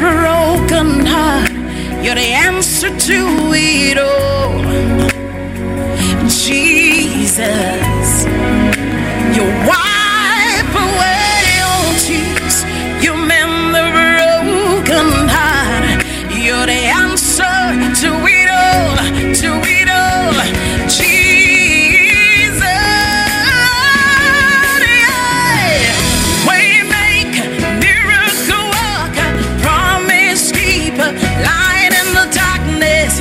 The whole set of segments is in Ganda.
broken heart, you're the answer to it all. Jesus, you wipe away all tears, you mend the broken heart, you're the answer to it all, to it all. Jesus, yeah. Waymaker, miracle worker, promise keeper, light in the darkness,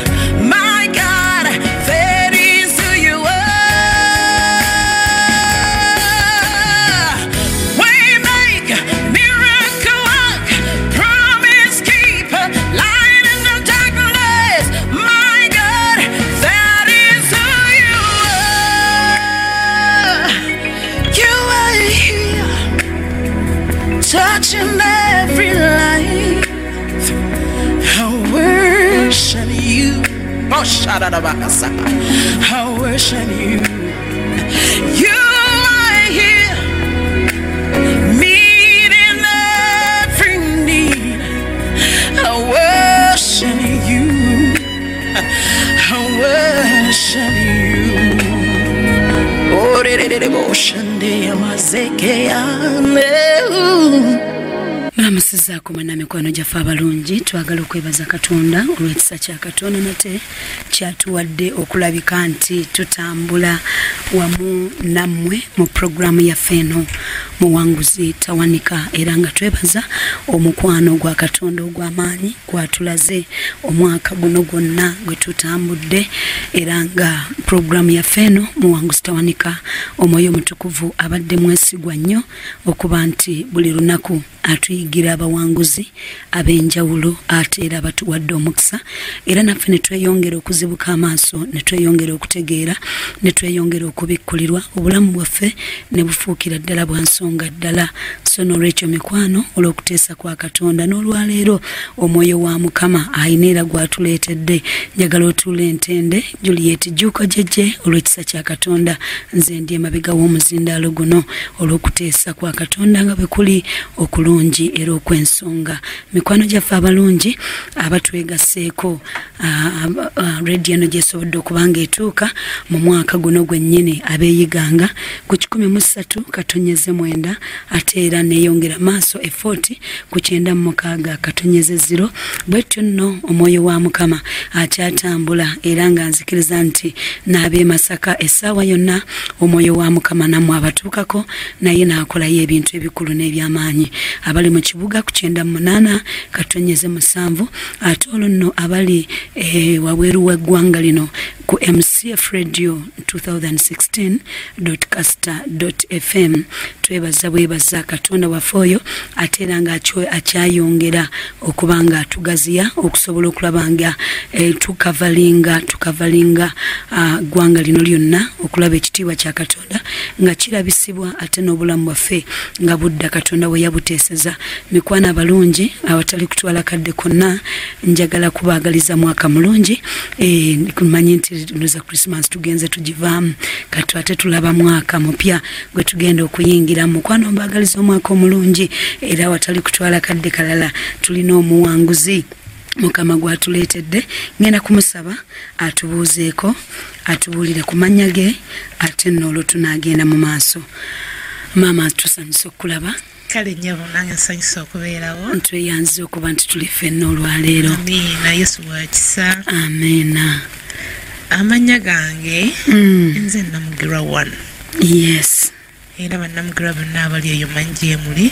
my God, that is who you are. Waymaker, miracle worker, promise keeper, light in the darkness, my God, that is who you are. You are here, touching every life. I worship you. Oh, shout out about us. I worship you. You are here, meeting every need. I worship you. I worship you. Oh, Namusizaako mwana mikwano gyaffe abalungi, twagala okwebaza Katonda olw'ekisa kya Katonda nate kyatuwadde okulabika nti tutambula wamu nammwe mu programu yaffe eno Muwanguzi Tawanika, era nga twebaza omukwano gwa Katonda ogw'amaanyi gwatulaze omwaka guno gwonna gwe tutambudde, era nga programu yaffe eno Muwanguzi Tawanika Omwoyo Omutukuvu abadde mwesigwa nnyo okuba nti buli lunaku atuyigira abawanguzi ab'enjawulo ate era batuwadde omukisa, era naffe ne tweyongera okuzibuka amaaso, ne tweyongera okutegeera, ne tweyongera okubikkulirwa, obulamu bwaffe ne bufuukira ddala bwa nsonga ddala. So n'olwekyo mikwano olw'okuteesa kwa Katonda n'olwaleero Omwoyo wa Mukama ayina era gwatuleetedde, njagala otuule entende Juliet Jjuuko Jjejje olw'ekisa kya Katonda. Nze ndi emabega w'omuzindaalo guno olw'okuteesa kwa Katonda nga bwe kuli okulungi era okw'ensonga. Mikwano gyaffe abalungi abatwegasseeko radio eno gyesobodde okuba ng'etuuka mu mwaka guno gwennyini abeeyiganga ku 13 katonyeze 9 ate era neeyongera maaso 40 ku 96 katonyeze 0. Bwetyo nno Omwoyo wa Mukama akyatambula era nga nzikiriza nti n'ab'e Masaka essaawa yonna Omwoyo wa Mukama nammwe abatuukako naye n'akolayo ebintu ebikulu n'ebyamaanyi. Abali mu kibuga ku 98 katonyeze 7 ate olwo nno abali wabweru w'eggwanga lino ku MCF Radio 2016.caster.fm twebaza bwebaza Katonda waffe oyo ate era nga akyayongera okuba nga atugaziya okusobola okulaba nga tukavalinga ggwanga lino lyonna okulaba ekitiibwa kya Katonda nga kirabisibwa ate n'obulamu bwaffe nga budda Katonda we yabuteeseza. Mikwano abalungi awatali kutwala kadde konna, njagala kubaagaliza mwaka mulungi. Kumanyi nti luza Christmas tugenze tugivaamu kati ate tulaba mwaka mupya gwe tugenda okuyingira. Mukwano mbaagaliza omwaka omulungi era awatali kutwala kadde kalala. Tulina omuwanguzi Mukama gwatuleetedde, ngenda kumusaba atubuuzeeko, atubuulire ku mannya ge ate nno olwo tunaagenda mu maaso. Maama tusanyusa okulaba. Kale nyabo nange nsanyusa okubeerawo. Tweyanze okuba nti tuli ffenna olwaleero. Amiina, Yesu wa kisa. Amiina. Amanya gange nze Namugirwa 1. Yes. Era bannamugirwa bonna abali eyo manyi gye muli.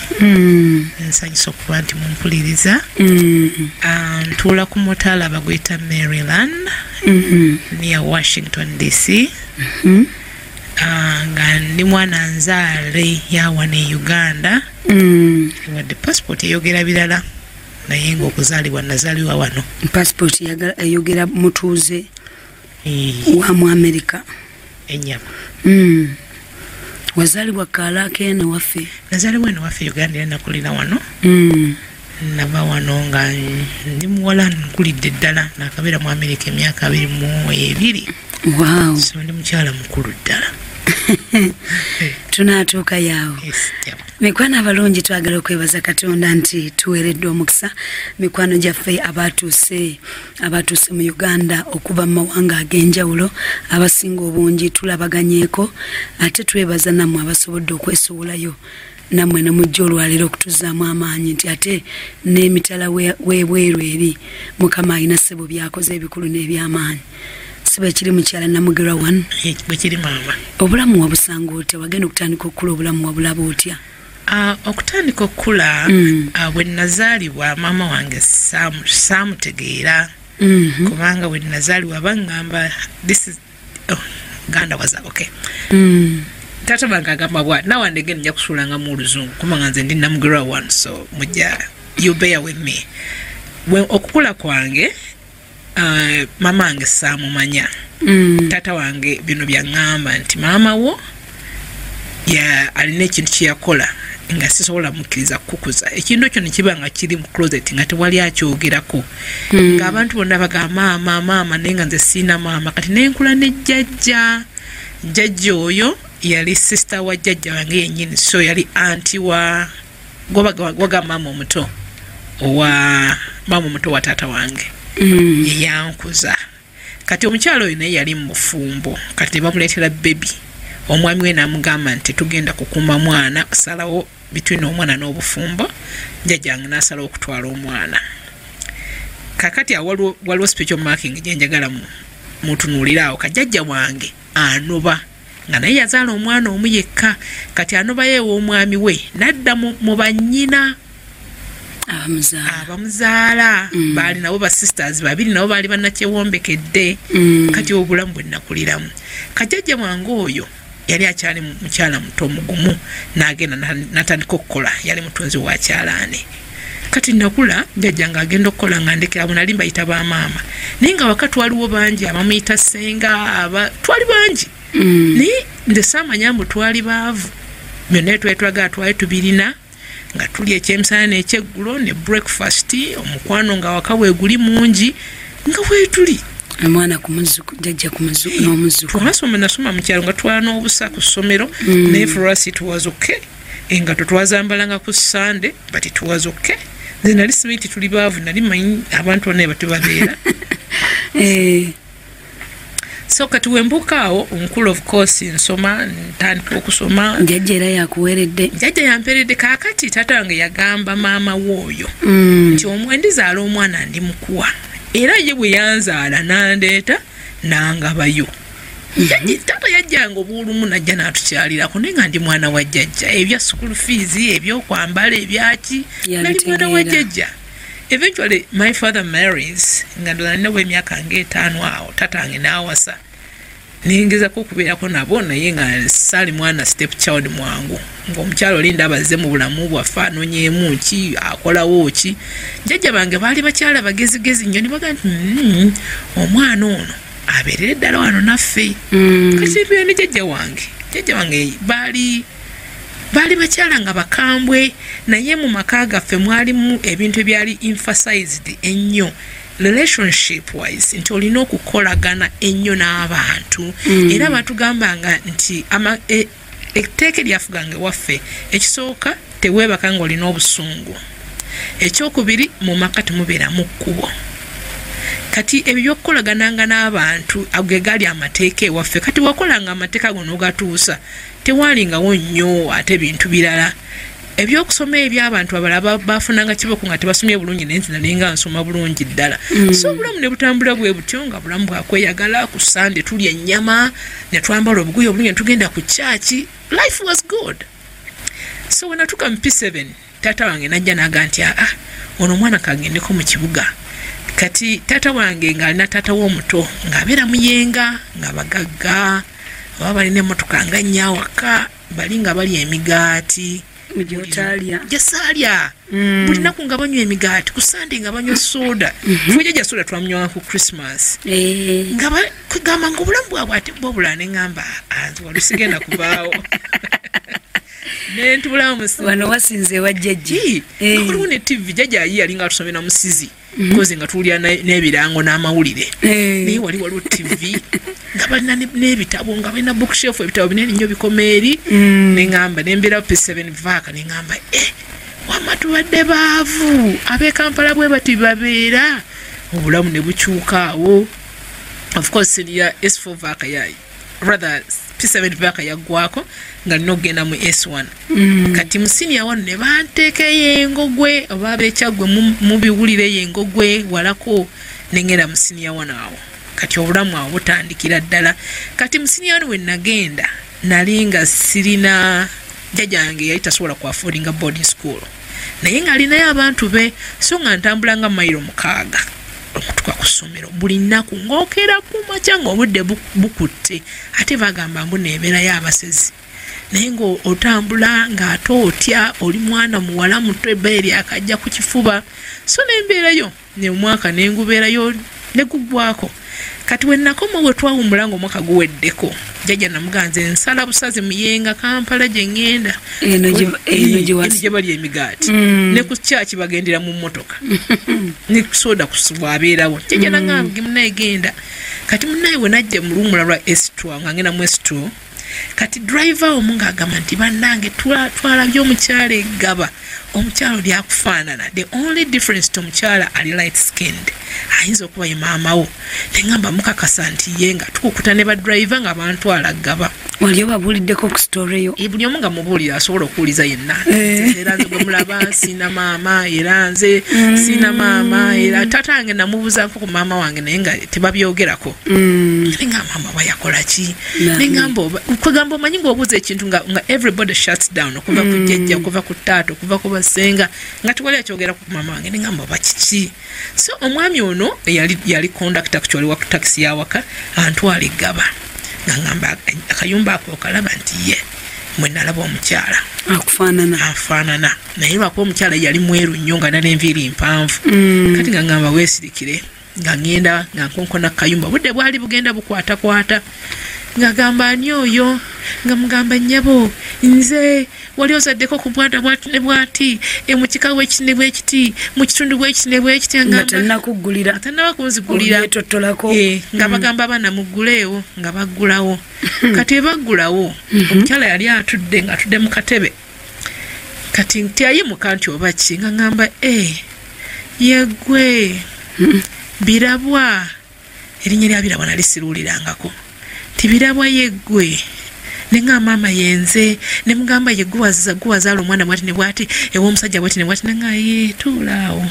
Nsanyusa okuba nti mumpuliriza. Ntuula ku mutaala bagweta Maryland near Washington DC. Nga ndi mwana nzaale yawana e Uganda. Wadde passport eyogera birala naye ng'okuzaalibwa nazaalibwa wano. Passport eyogera mutuuze wa mu Amerika. Enyama. Wazaalibwa Kaalaake eno waffe? Nazaalibwa eno waffe Uganda era nakulira wano. Nava wano nga ndi muwala nkulidde ddala nakabeera mu Amerika emyaka 22. Wow. So ndi mukyala mukulu ddala. Tunaatuuka yawo. Mikwano abalungi twagala okwebaza Katonda nti tuweeredde omukisa mikwano gyaffe abatuuse mu Uganda okuva mu mawanga ag'enjawulo abasinga obungi tulabaganyeeko ate twebaza nammwe abasobodde okwesuulayo nammwe ne mujja olwaleero okutuzaamu amaanyi nti ate n'emitala w'ebweru eri Mukama alina ssebo byakoze ebikulu n'ebyamaanyi. Sibe kiri mukyala Namugerwa wano. Bwe kiri maama. Obulamu wabusanga otya? Wagenda okutandika okukula obulamu wabulaba otya? Okutandika okukula bwe nazaalibwa maama wange saamutegeera kubanga bwe nazaalibwa bangamba this is Ganda was okay. Tata bange agamba bwa now and again nja kusuulanga mu Luzungu kubanga nze ndi Namugerwa one, so mujja you bear with me. Okukula kwange mama wange saamumanya. Tata wange bino byaŋŋamba nti maama wo alina ekintu kyeyakola nga sisobola mukkiriza kukuza. Ekintu ekyo ne kiba nga kiri mu closet nga tewali akyogerako. Ng'abantu bonna bagamba maama naye nga nze siina maama. Kati ne nkula ne jjajja. Jjajja oyo yali sister wa jjajja wange yennyini, so yali anti wa waga maama omuto wa taata wange. Yankuza. Kati omukyalo oyo naye yali mu bufumbo. Kati bamuleetera baby. Omwami we n'amugamba nti tugenda kukuuma mwana kusalawo between omwana n'obufumbo. Jjajja wange n'asalawo okutwala omwana. Kakati waliwo special marking gye njagala mutunuuliraawo. Kajjajja wange anoba nga naye yazaala omwana omu yekka. Kati anoba yeewo omwami we n'adda mu bannyina abamuzaala baali nabo ba sisters babiri nabo baali bannakyewombekedde. Kati obulamu bwe nakuliramu. Kajjajja wange oyo yali akyali mukyala muto omugumu n'agenda n'atandika okukola. Yali mutunzi wa kyalaane. Kati nakula jjajja nga agenda okukola nga ndekera abo nali mbayita ba maama. Naye nga wakati waliwo bangi abamuyita ssenga twali bangi. Naye nze saamanya mbu twali baavu. Byonna twali twagala twali tubirina nga tuli ekyemisana n'ekyeggulo ne breakfast omukwano nga waka weeguli mungi nga weetuli. Omwana ku muzuku jjajja ku muzuku n'omuzuku. Nasoma mu kyalo nga twala n'obusa ku ssomero naye for us it was okay. Engato twazambalanga ku Sunday but it was okay. Nze nali simanyi tuli baavu, nali manyi abantu bonna bwe babeera. So kati wembukaawo onkulu of course nsoma ntandika okusoma. Jjajja era yakuweeredde? Jjajja yampeeredde. Kaakati taata wange yagamba maama w'oyo nti ndizaala omwana ndi mukuwa era ye bwe yanzaala n'andeeta n'angabayo. Taata yajjanga obuulumu najja n'atukyalirako naye nga ndi mwana wa jjajja. Ebya school fees, ebyokwambala, ebyaki nali mwana wa jjajja. Eventually my father marries nga ndolanawo emyaka ng'etaano awo taata wange n'awasa. Ningezako okubeerako nabo naye nga saali mwana step child mwangu. Ng'omukyalo oli ndaba azze mu bulamu bwaffe anoonyeemu ki akolawo ki. Jjajja bange baali bakyala bagezigezi nnyo ne baga nti omwana ono abeerere ddala wano naffe. Kati ebyo ne jjajja wange baali bakyala nga bakambwe naye mu maka gaffe mwalimu ebintu ebyali emphasized ennyo relationship wise nti olina okukolagana ennyo n'abantu. Era batugambanga nti etteeka eryafuganga waffe ekisooka teweebaka nga olina obusungu. Ekyokubiri mu maka temubeeramu kkubo. Kati ebyo byokukolagananga n'abantu ge gaali amateeka ewaffe. Kati wakolanga amateeka go n'ogatuusa tewaalingawo nnyo ate bintu birala. Ebyokusoma eby'abantu abalala bafunanga kiboko nga tebasomye bulungi naye nze nalinga nsoma bulungi ddala. So obulamu ne butambula bwe butyo nga bulamu bwakweyagala. Ku Sunday tulya ennyama ne twambala obugoye obulungi ne tugenda ku chachi. Life was good. So when natuuka mu P7 taata wange najja n'aga nti ono omwana kagendeko mu kibuga. Kati taata wange ng'alina taata w'omuto ng'abeera muyenga nga bagagga oba balina emmotoka nga nnyawaka bali nga balya emigaati. Jasaalya buli nnaku nga banywa emigaati, ku Sunday nga banywa soda. Fujja soda twamunywa ku Christmas. Nga kugamba nga obulamu bwabwe ate bwo bulala ne ngamba nze wali sigenda kubaawo. Nentula musi wano wasinze wa jjajji. Waliwo ne TV jjajja yali nga atusomera musizi. Kozi nga tulya n'ebirango n'amawulire. Naye waliwo TV nga balina n'ebitabo nga balina bookshelf ebitabo binene nnyo bikomeeri neŋŋamba nembeera P7 vaaka neŋŋamba wamma tubadde baavu ab'e Kampala bwe bati babeera obulamu ne bukyuka awo. Of course ya S4 vaaka yayi rather P7 vaaka yaggwako nga nina okugenda mu S1 kati mu senior wano ne banteekeyo engogwe oba abeekyagwe mubiwulireyo engogwe walako nengenda mu senior wano awo kati obulamu awo butandikira ddala. Kati mu senior wano we nagenda nali nga sirina jjajja yange yali tasobola ku affordinga boarding school naye nga alinayo abantu be so nga ntambula nga mayiro 6 okutuka ku ssomero buli nnaku ng'okeera ku makya ng'obudde bukutte ate bagamba mbu neebeerayo abasezi naye ng'otambula ng'ate otya oli mwana muwala muto ebbeeri akajja ku kifuba so nembeerayo ne omwaka nengubeerayo ne guggwako. Kati we nakoma we twawummula ng'omwaka guweddeko jjajja namuganze nsala busazi muyenga Kampala gye ŋŋenda eno gye bali emigaati ne ku kyaki bagendera mu mmotoka ne soda bwabeerawo jjajja naŋŋambye munaye genda. Kati munaye we najja mu luwummula lwa S2 nga ngenda mu S2 kati driver omu ng'agamba nti bannange twalabye omukyala eggaba omukyala oli akufaanana the only difference to omukyala ali light skinned ayinza okuba ye maamawo neŋŋamba mukakasa nti ye nga tukukuta ne badriver nga bantwala ggaba. Wali obabuuliddeko ku story yo? Buli omu nga mubuulira asobola okuwuliza yenna era nze gwe mulaba sina maama era nze sina maama era tatange namubuuzaako ku maama wange naye nga tebabyogerako nga maama bayakola ki neŋŋamba kwegamba omanyi ng'obuuza ekintu nga everybody shuts down okuva ku jjajja okuva ku taata okuva ku basenga nga tewali akyogera ku maama wange neŋŋamba oba kiki. So omwami ono yali conductor kukyali wa taxi yawaka antwala eggaba ngamba akayumba ako kalaba nti ye mwe nalaba omukyala afaanana naye lwako omukyala yali mweru nnyo nga n'enviiri mpanvu kati nga ngamba weesirikire nga ngenda nga nkonkona kayumba budde bwali bugenda bukwatakwata nga gamba ani oyo nga mugamba nnyabo nze wali ozaddeko ku bwata bwati ne bwati mu kika bwekiti ne bwekiti mu kitundu bwekiti ne bwekiti nga tannakuggulira kunzigulira nga bagamba abaana mugguleewo nga baggulawo kati baggulawo omukyala yali atudde nga atudde mu katebe kati ntiayimuka nti oba ki nga ngamba yeggwe birabwa erinnya lya birabwa nali siruulirangako tibirabwa yeggwe nenga mama yenze ne mugamba ye guwazaala omwana bwati ne bwati ew'omusajja bwati ne bwati nenga tuulaawo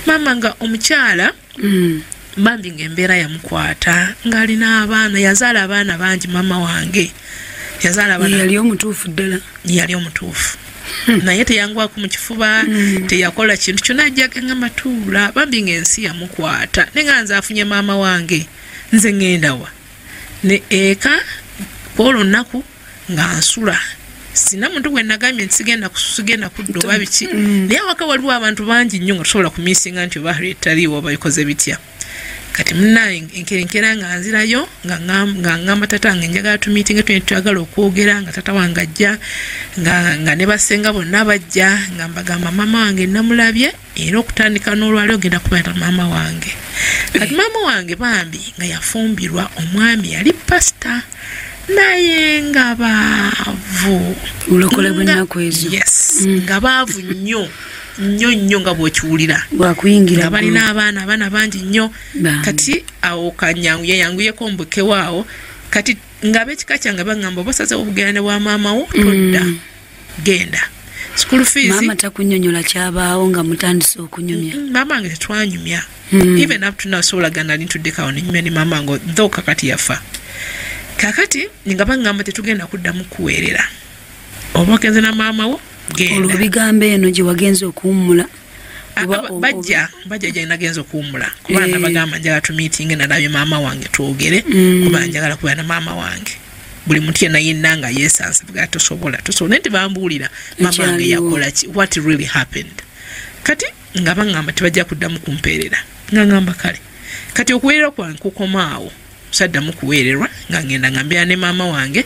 mama nga omukyala bambi ng'embeera yamukwata ng'alina abaana yazaala abaana bangi mama wange yali omutuufu ddala yali omutuufu naye teyangwako mu kifuba teyakola kintu kyonna ajjaga ngamba tuula bambi ng'ensi yamukwata nenga nze afunye maama wange nze ŋŋendawa ne eka kwolwo nnaku nga nsula sina muntu gwe nagambye nti sigenda kudda oba biki naye awaka waliwo abantu bangi nnyo nga tusobola kumiisinga nti oba taliiwo oba bikoze bitya kati munnaye enkerenkera nga nzirayo nga ngamba tata wange njagala tumiitinga twagala okwogera nga tata wange ajja nga ne basenga bonna bajja nga mbagamba maama wange namulabye era okutandika n'olwali ogenda kubeera maama wange kati maama wange bambi nga yafumbirwa omwami yali pasita naye nga baavu ulokole bw'ennaku ezo nga baavu nnyo nga bw'okiwulira bwakuyingira nga balina abaana bangi nnyo kati awo yeyanguyeko mbukewaawo kati ng'ab'ekika kyange bagamba obasazewo obugenda bwa maama wo todda genda school fees maama takunnyonnyola kyabaawo nga mutandise okunyumya maama wange tetwanyumya even up to now soolagana lintuddekawo nenyumya ne maama wange though kakati yafa kakati nga bagamba tetugenda kuddamu kuweerera oba ogenze na maama wo genda olwo bigambo eno gye wagenze okuwummula bajja gye nagenza okuwummula kuba nabagamba njagala tumiitinge nalabye maama wange twogere kuba njagala kubeera na maama wange buli muntu yenna yenna nga yeesanze bwa tosobola naye tebambuulira maama wange yakola ki what really happened kati nga bagamba tebajja kuddamu kumpeerera nga ngamba kale kati okuweerera kwange kukomaawo saddamu kuweererwa nga ngenda ngambira ne maama wange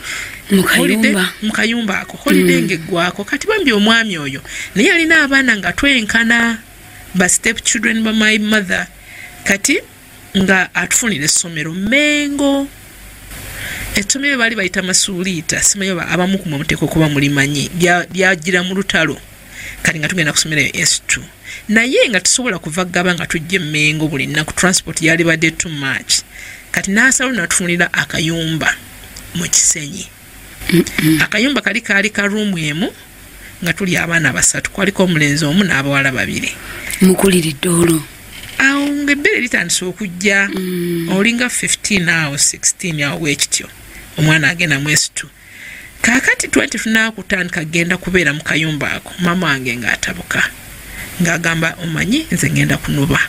mukayumba ako holiday ngeggwako kati bambi omwami oyo naye alina abaana nga twenkana ba step children ba my mother kati nga atufunira essomero Mengo Ettume bali bayita masuulita simanyi abamu ku muteko kuba mulimanyi lyagira mu lutalo kati nga tugenda kusomera S2 naye nga tusobola kuva Gaba nga tujje Mengo buli nnaku transport yali badde too much kati n'asalo natufunira akayumba mu Kisenyi. Akayumba kali ka room emu nga tuli abaana basatu kwaliko omulenzi omu n'abawala babiri. Mukuliridde olwo awo ng'ebbere litandise okujja olinga 15 awo 16 awo wekityo omwana agenda mu S2 kakati 20 tunakutandika genda kubeera mu kayumba ako mama wange ng'atabuka ng'agamba omanyi nze ngenda kunuba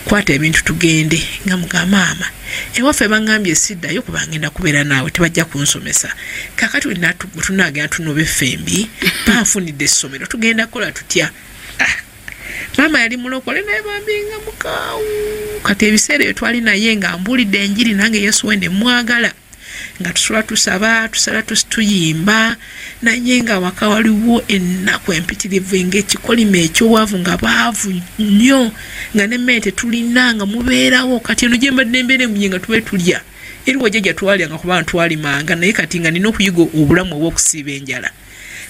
kwata ebintu tugende nga mugamba maama ewaffe bangambye siddayo kuba ngenda kubeera naawe tebajja kunsomesa kakati tunagenda tunobe fembi banfunidde essomero tugenda kukola tutya. Mama yali mulokole naye bambinga mukaawu kati ebiseera ebyo twali naye nga mbulidde enjiri nange Yesu wende mwagala nga tusula tusaba tusala tuyimba naye nga waka waliwo ennaku empitirivu ng'ekikolima ekyowavu nga baavu nnyo nga nemmere tetulina nga mubeerawo kati eno gye mbadde embeera emunye nga tube tulya eriwo jjajja twalyanga kuba twalimanga naye kati nga nina okuyiga obulamu obw'okusiiba enjala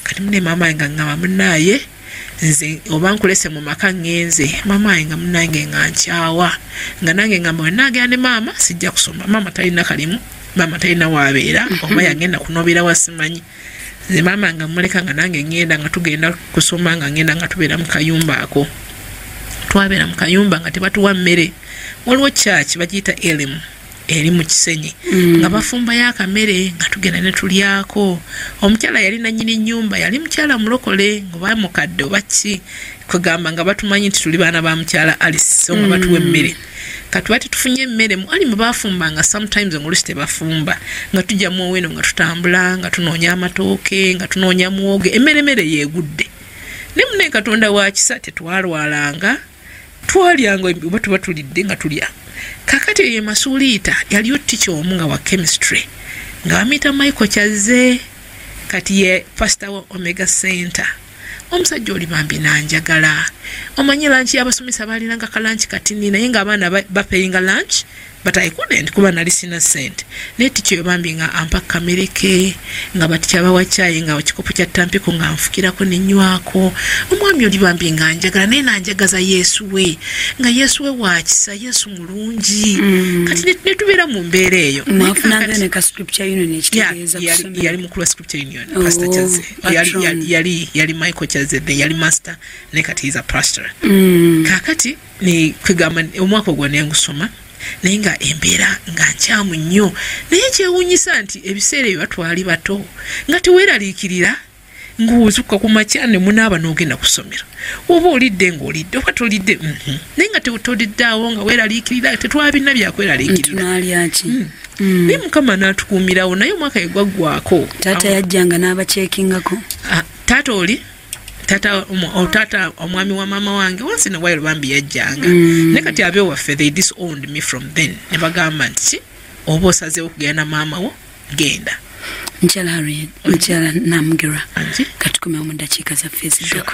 kati mune maama nga ngamba munaye nze oba nkulese mu maka ngenze mama nga munange nga nkyawa nga nange ngamba wenagenda ne mama sijja kusoma mama talina kalimu mama talina wabeera oba yagenda kunobera wasimanyi nze mama nga muleka nga nange ngenda nga tugenda kusoma nga ngenda nga tubeera mu kayumba ako twabeera mu kayumba nga tebatuwa mmere waliwo church bagiyita elimu eri mu Kisenyi nga bafumbayo akamere nga tugenda ne tulyako. Omukyala yali nannyini nnyumba yali mukyala mulokole ngoba mukadde oba ki kugamba nga batumanyi nti tuli baana ba mukyala Alice so nga batuwa emmere kati bati tufunye emmere mu ali mubafumbanga sometimes ngolusi tebafumba nga tujja mu oweno nga tutambula nga tunoonya amatooke nga tunoonya muwoge emmere yeegudde ne munne Katonda wa kisa tetwalwalanga twalyanga oba tuba tulidde nga tulya. Kakati ye masuulita yaliyo ticha omu nga wa chemistry nga amita Michael Kyaze kati ye pastor wa Omega Center omusajja oli bambi nanjagala omanyi lunch y'abasomesa baliranga ka lunch katini naye nga abaana bapeyinga lunch but I couldn't kuba nali sina sente ne ticha yo bambi nga ampa kamereke nga baticha bawa chai nga ekikopo kya tampiko nga nfukirako nenywako omwami oli bambi nga njagala naye nanjagaza Yesu we nga Yesu we wakisa Yesu mulungi kati ne tubeera mu mbeera eyo nafunanga ne ka scripture union ekitegeeza kusoma yali mukulu wa scripture union pastor Kyaze yali Michael Kyaze yali master ne kati is a pastor kakati ne kwegamba omwaka ogwo ne ngusoma naye nga embeera nga nkyamu nnyo naye kyewuunyisa nti ebiseera ebyo batwali bato nga teweeraliikirira ng'ozuukuka ku makya ne munaaba n'ogenda kusomera oba olidde ng'olidde oba tolidde naye nga toliddeawo nga weeraliikirira tetwabina byakweraliikirira tunalyaki naye Mukama n'atukuumirawo naye omwaka egwaggwako taata yajjanga n'abaceekingako taata oli tata omwami wa mama wange once in a while bambi yajjanga ne kati abe waffe they disowned me from then ne bagamba nti oba osazeewo kugenda maama wo genda Nkyala Harriet Nkyala Namgira katukume mu dakiika zaffe eziddako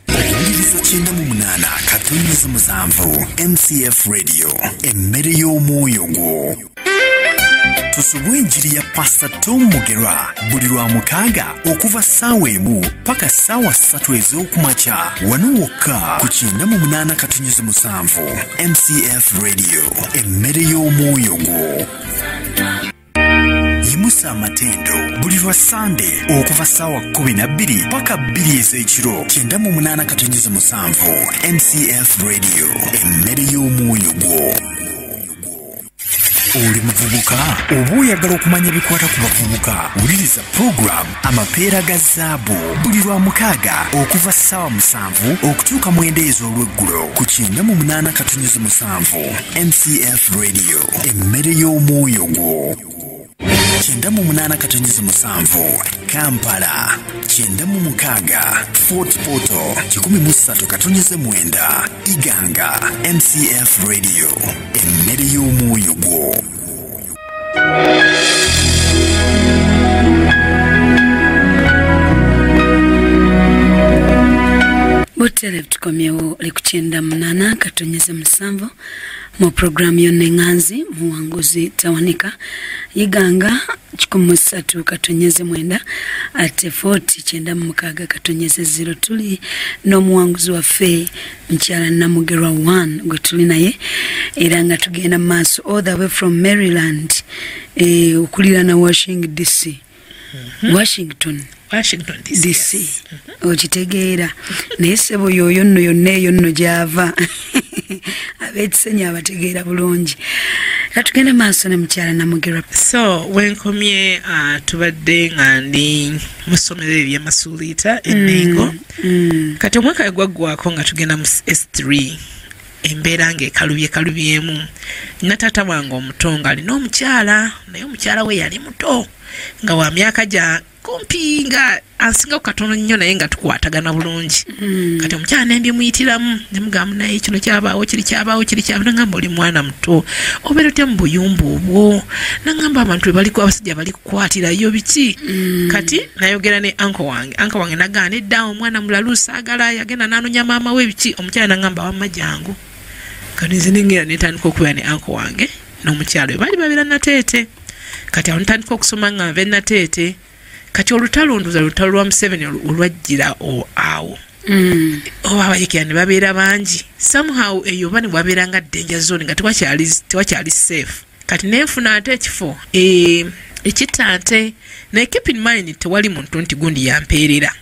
Oyingiriza 98.7 MCF Radio emmere y'omwoyo gwo Tusubwe enjiri ya Pastor Tom Mugerwa buli lwa mukaaga okuva ssaawa emu paka ssaawa 3 ez'okumakya wano wokka ku 98.7 MCF Radio emmere y'omwoyo gwo Yimusa amatendo buli lwa Sunday okuva ssaawa 12 paka 2 ez'ekiro 98.7 MCF Radio emmere y'omwoyo gwo Oli muvubuka oba oyagala okumanya ebikwata ku bavubuka wuliriza program amapeera ga zaabu buli lwa mukaaga okuva ssaawa 7 okutuuka 9 ez'olweggulo ku 98.7 MCF Radio emmere y'omwoyo gwo 98.7 Kampala 96 Fort Portal 13.9 Iganga MCF Radio emmere y'omwoyo gwo Bote Kaseera tukomyewo likukyenda munana katonyeze musanvu mu programu y'Enganzi muwanguzi tawanika yiganga 13 katonyeze mwenda ate 40 kyenda mukaaga katonyeze 0 tuli n'omuwanguzi waffe Mukyala Namugerwa 1 gwe tuli naye era nga tugenda maaso all the way from Maryland okulira na Washington DC. Washington DC. Okitegeera naye sebo yoyo nno yonna eyo nno gyava abeetisenya abategeera bulungi. Katugende maaso ne Mukyala Namugerwa. So wenkomye tubadde nga ndi mu ssomero ery'amasuulita Enmengo kati omwaka gwaggwako nga tugenda mu S3 embeera ng'ekalubyemu nga taata wange omuto nga alina omukyala naye omukyala we yali muto nga wa myaka gya kumpi nga ansinga ku katono nnyo naye nga tukwatagana bulungi kati omukyala ne mbimuyitiramu ne mugamba naye kino kyabaawo kiri nangamba oli mwana muto obeera otya mu buyumba obwo nangamba abantu baliko abasajja bali kukwatirayo biki kati nayogera ne anko wange nagaana edda omwana mulalu saagala yagenda n'anonya maama we biki omukyala nangamba wamma jangu kati nze nengera netandika okubeera ne anko wange n'omukyala we baali babeera nateete kati awo ntandika okusoma nga nve nateete kati olutalo lwa Museveni olwajjira awo oba abayekera ne babeera bangi somehow eyo bani bwabeeranga danger zone nga tewakyali safe kati nenfuna ate ekifo ekitante naye keep in mind tewali muntu nti gundi yampeerera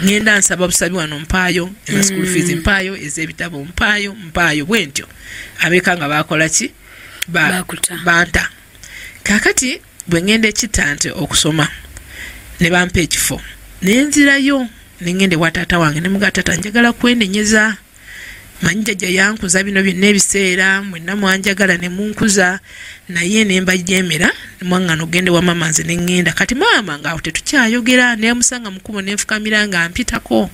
ngenda nsaba busabi wano mpaayo eza school fees mpaayo ez'ebitabo mpaayo bwentyo abeeka nga bakola ki banta kakati bwe ngenda ekitante okusoma ne bampa ekifo nenzirayo nengende wa taata wange ne muga taata njagala kwenenyeza manyi jjajja yankuza bino byonna ebiseera mwenna mwanjagala ne munkuza naye ne mbajemera mwangano ogende wa mama nze nengenda kati mama nga tetukyayogera ne musanga mukubo ne nfukamira nga mpitako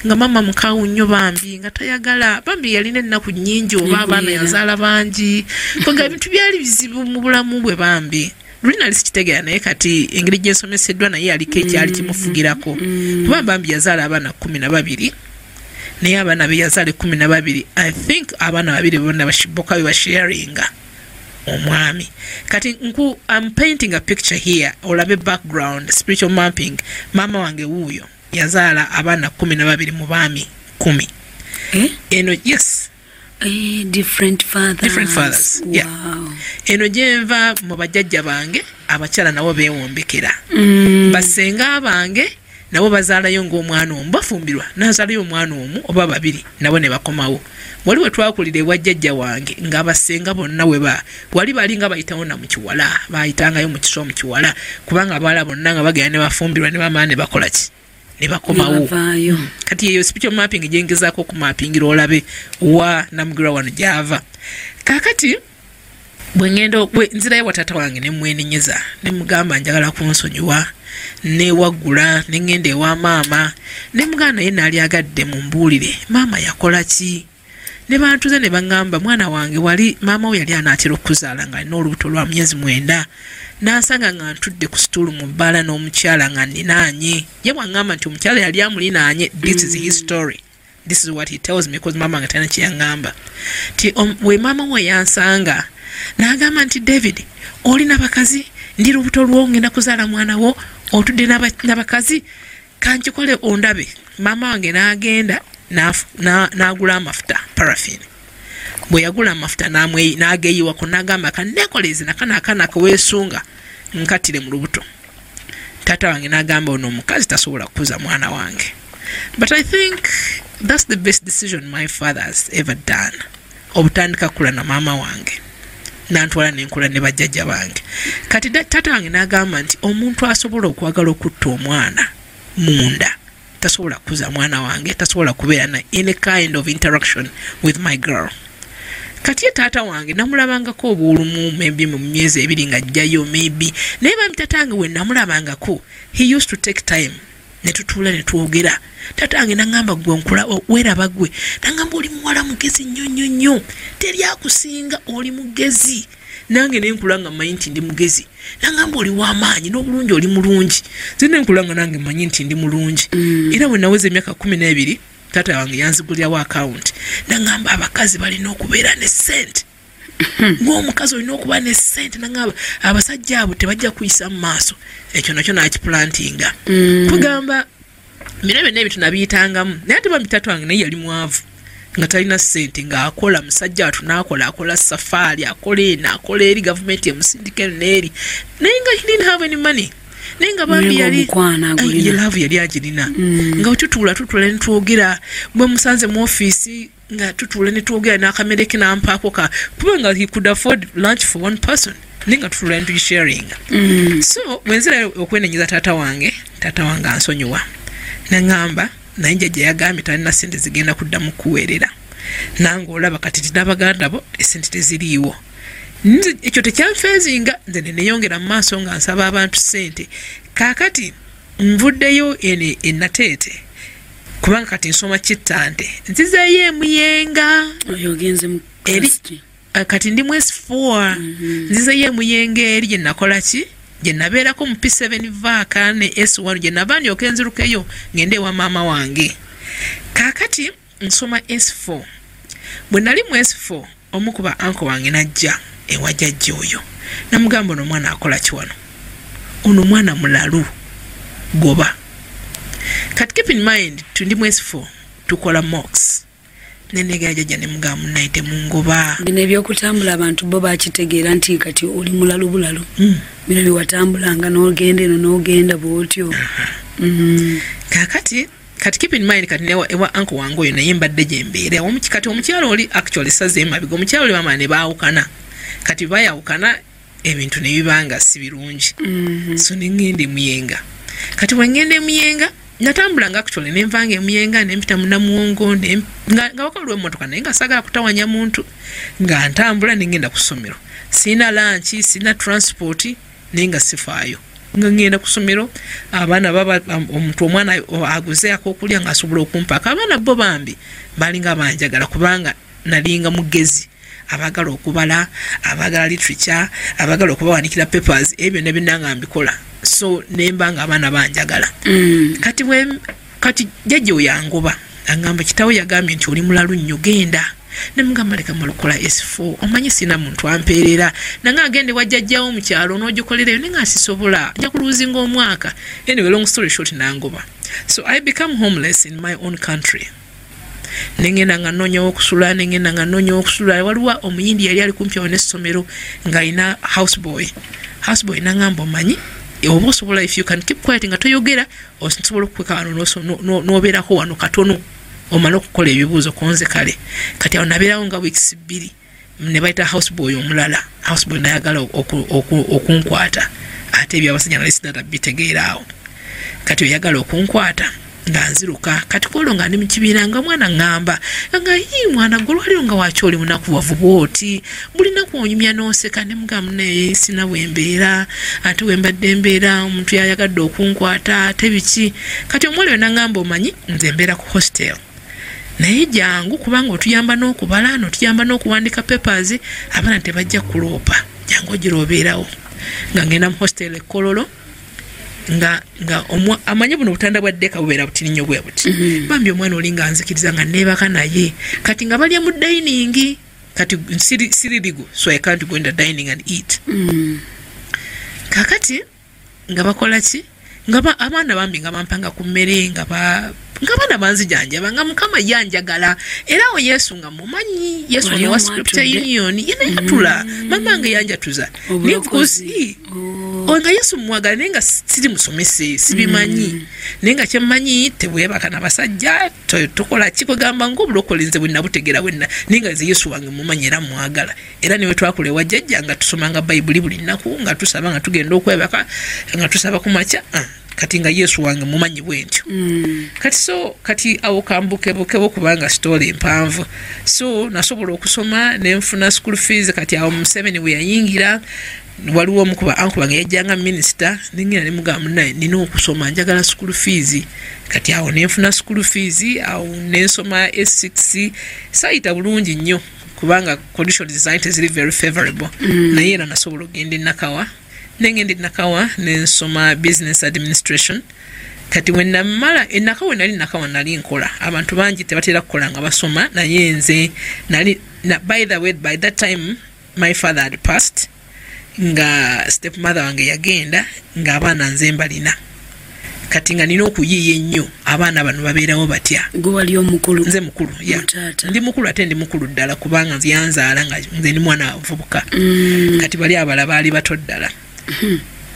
nga mama mukawu nnyo bambi nga tayagala bambi yalina ennaku nnyingi oba abaana yazaala bangi nga ebintu byali bizibu mu bulamu bwe bambi lulina lisikitegeera naye kati engeri gyensomeseddwa naye aliko ekyali kimufugirako kuba bambi yazaala abaana 12 naye abaana be yazaala 12 I think abaana babiri bonna boka be basharinga omwami kati I'm painting a picture here olabe background spiritual mapping mama wange wuuyo yazaala abaana 12 mu baami 10 eno yes different fathers. Wow. Yeah. Eno jenva mu bajjajja bange abakyala nabo beewombekera basenga bange nabo bazaalayo ng'omwana omu bafumbirwa nazaalayo omwana omu oba babiri nabo ne bakomawo waliwo twakulira ewajjajja wange ng'abasenga bonna wali bali nga bayitawo na mu kiwala bayitangayo mu kiso mu kiwala kubanga abawala bonna nga bagenda ne bafumbirwa ne bamala ne bakola ki ne bakomawo kati eyo spiritual mapping jengezaako kumapingira olabe wa Namugerwa wano gyava kakati bwe nzirayo wa taata wange ne mwenenyeza ne mugamba njagala kunsonyiwa ne waggula ne ngenda ewa maama ne muganda naye naali agadde mu mbuulire maama yakola ki ne bantuze ne bangamba mwana wange wali maama we yali anaatera okuzaala nga alina olubuto lwa myezi 9 nansanga nga ntudde ku situulu mu bbaala n'omukyala nga nninaanye ye bwangamba nti omukyala yali amulinaanye this is his story this is what he tells me because mama nga talina kyeyangamba ti we maama we yansanga n'agamba nti David olina bakazi ndi lubuto lwo ngenda kuzaala mwana wo otudde n'abakazi kankikole ondabe maama wange n'agenda n'agula amafuta paraffin bwe yagula amafuta n'ageeyiwako n'agamba kanekoleze nakana kaweesunga nkatire mu lubuto taata wange n'agamba ono omukazi tasobola kukuza mwana wange but I think that's the best decision my father has ever done obutandika kula na maama wange nantwala nenkula ne bajjajja bange kati taata wange n'agamba nti omuntu asobola okwagala okutta omwana munda tasobola kukuza mwana wange tasobola kubeera na any kind of interaction with my girl kati taata wange namulabangako obuulumu maybe mu myezi 2 nga ajjayo maybe naye bambi tatange we namulabangako he used to take time ne tutuula ne twogera taata wange nangamba gwe nkula weeraba gwe nangamba oli muwala mugezi nnyo teri akusinga oli mugezi nange nenkula nga mmanyi nti ndi mugezi nangamba oli w'amaanyi n'obulungi oli mulungi nze nenkula nga nange mmanyi nti ndi mulungi era bwe naweza emyaka 12 tata wange yanzigulirawo account nangamba abakazi balina okubeera ne sente ng'omukazi olina okuba ne sente nangamba abasajja abo tebajja kuyisa mu maaso ekyo nakyo nakiplantinga kugamba mirebe n'ebintu nabiyitangamu naye ate bamitatu wange naye yali mwavu nga talina sente ng'akola musajja watu n'akola akola safaari akola eno akola eri gavumenti emusindika eno n'eri naye nga he didn't have any money naye nga bambi yalaavu yali agirina nga tutuula ne twogera bwe musanze mu ofiisi nga tutuula ne twogera n'akamere ke nampaako kubanga he could afford lunch for one person naye nga tutuula ne tuyisharinga so bwenzira okwenenyeza taata wange ansonyiwa nangamba naye jjajja yagambye talina sente zigenda kuddamu kuweerera nange olaba kati tinabaganda bo esente teziriiwo ekyo tekyanfeezinga nze neneyongera mu maaso nga nsaba abantu sente kaakati nvuddeyo enateete kubanga kati nsoma kittante nzizeeyo emuyenga kati ndi mu S4 nzizeeyo emuyenga eri gye nakola ki gye nabeerako mu P7 vaaka ne S1 gye naba ndyoka enzirukeyo ngende ewa maama wange kaakati nsoma S4 bwe nali mu S4 omu kuba anko wange najja ewa jjajja oyo namugamba ono omwana akola ki wano ono omwana mulalu goba kati keep in mind tundi mu S4 tukola mocks nenegera jjajja ne mugamba naite mungoba bino ebyokutambula abantu bo bakitegeera nti kati oli mulalu bulalu bino byewatambulanga n'ogenda eno n'ogenda bwotyo kakati keep in mind kati ewa anko wange oyo naye mbadde gye mbeera kati omukyalo oli actually saze mabiga omukyalo oli mama ne baawukana kati bayawukana ebintu ne bibanga si birungi so nengende muyenga kati wengende muyenga natambulanga actually nenvanga emuyenga nempita munamuwongo nga wakalwa emmotoka naye nga sagala kutawanya muntu nga ntambula nengenda ku ssomero sina lanchi sina transport naye nga sifaayo nga ngenda ku ssomero abaana baba omuntu omwana aguze akokulya nga asobola okumpaka abaana bo bambi balinga banjagala kubanga nalinga mugezi abagala okubala abagala literature abagala okubawanikira papers ebyo ne binanga mbikola so nembanga abaana banjagala kati jjajja oyangoba angamba kitawo yagambye nti oli mulalu nnyo genda nemugamba leka mulukola S4 omanyi sina muntu ampeerera nanga agende wajjajjawo mu kyalo n'ogikolereyo nenga asisobola nja kuluzinga omwaka anyway long story short nangoba so I become homeless in my own country nengenda nga nnoonya okusula waliwo omuyindi yali ali kumpi awo n'essomero ng'alina houseboy nangamba omanyi oba osobola if you can keep quiet nga toyogera osobola okukweka wano n'obeerako wano katono omala okukola ebibuuzo konze kale kati awo nabeerawo nga weeks 2 ne bayita houseboy omulala houseboy nayagala okunkwata ate ebyo abasajja nali sinata bitegeeraawo kati oyagala okunkwata nga nziruka kati kwolwo nga ndi mu kibiina nga mwana ŋŋamba nga mwana gwe olwaliro nga waaki oli munakuwavu bw'oti buli naku onyumya n'oseka ne mugamba naye sina bwembeera ate wembadde mbeera omuntu yayagadde okunkwata ate biki kati omuwala yonna ŋŋamba omanyi nze mbeera ku hostel naye jangu kubanga otuyamba n'okubala n'otuyamba n'okuwandika papers abaana tebajja kuloopa jangu ogira obeerawo nga ngenda mu hostel ekkololo nga amanye buno butanda bwa ddeka bubeera buti nnyo bwe buti bambi omwana oli nga nzikiriza nga neebaka naye kati nga balya mu dining kati siririgo so I can't go in the dining and eat kakati nga bakola ki nga abaana bambi nga bampanga ku mmere nga abaana banzijanjaba nga mukama yanjagala era awo yesu nga mumanyi yesu ne wa scripture union yena yatula mama nga yanjatuza nikusi nga yesu mwagala naye nga siri musomese sibimanyi naye nga kyemmanyi tebwebaka n'abasajja tokola ki kwegamba ng'obulokolinze bwe nabutegera bwenna naye nga nze yesu wange mumanyi era mwagala era niwe twakula ewa jjajja nga tusomanga bayibuli buli nnaku nga tusaba nga tugenda okwebaka nga tusaba ku makya kati nga yesu wange mumanyi bwentyo kati awo kambukebukebo kubanga story mpanvu so nasobola okusoma nenfuna school fees kati awo mu 7 we yayingira waliwo omukuba ankuba nga yajjanga minister ningira ne mugamba naye nina okusoma njagala school fees kati awo nenfuna school fees awo nensoma S6 sayita bulungi nnyo kubanga conditions zaite ziri very favorable naye era nasobola ogenda nakawa nengende nakawa nensoma business administration kati wenamala enakawe nali nkola abantu bangi tebatera kukola nga basoma naye nze by the way by that time my father had passed nga stepmother wange yagenda nga abaana nze mbalina kati nga nina okuyiiya ennyo abaana bano babeerawo batya gwe wali omukulu nze mukulu ndi mukulu ate ndi mukulu ddala kubanga nze yanzaala nga nze ndi mwana vubuka kati bali abala baali bato ddala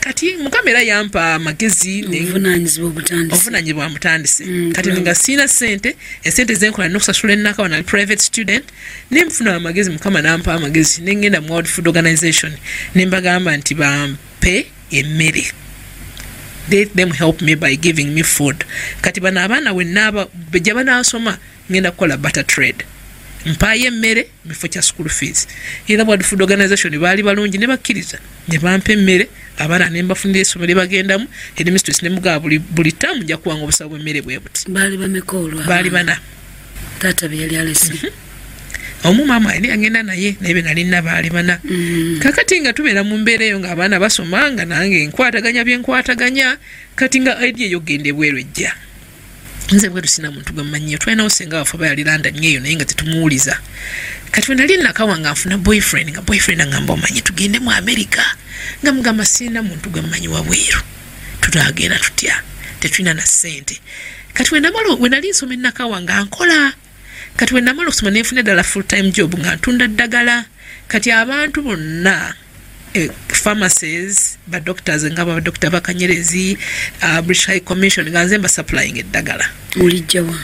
kati mukama era yampa amagezi obuvunanyizibwa butandise kati nga siina sente esente zenkola nokusasula enakawa nali private student nemfuna amagezi mukama nampa amagezi nengenda mu World Food Organization nembagamba nti bampe emmere. Them help me by giving me food. Kati bana abaana wenaba bejja banasoma ngenda kukola butter trade. Mpaye emmere bifo kya school fees. Era World Food Organization baali balungi ne bakkiriza ne bampa emmere abaana ne mbafundira essomero bagendamu eri mistress ne mugaa buli tamu nja kuwanga obusawo bw'emmere bwe buti. Baali bamekoolwa. Baali bana. Taata be yali alese. Omumama eri agenda naye naye nalina baali bana. Kakati nga tubeera mu mbeera eyo nga abaana basoma nga nange nkwataganya byenkwataganya kati nga idea eyo gende bweru ejja. Nze bweru sina muntu gwemanyiyo twalinawo senga waffe bayali London eyo naye nga tetumuwuliza. Kati wenali nakawa nga nfuna boyfriend angamba omanyi tugende mu America nga mugamba sina muntu gwemanyi wabweru tutagenda tutya tetulina na sente. Kati wenali nsoma enakawa nga nkola kati wenamala okusoma nenfuna ddala full time job nga ntunda ddagala kati abantu bonna pharmacies ba doctors nga ba doctor Bakanyerezi British High Commission nga nze mba supplying eddagala ulijjawa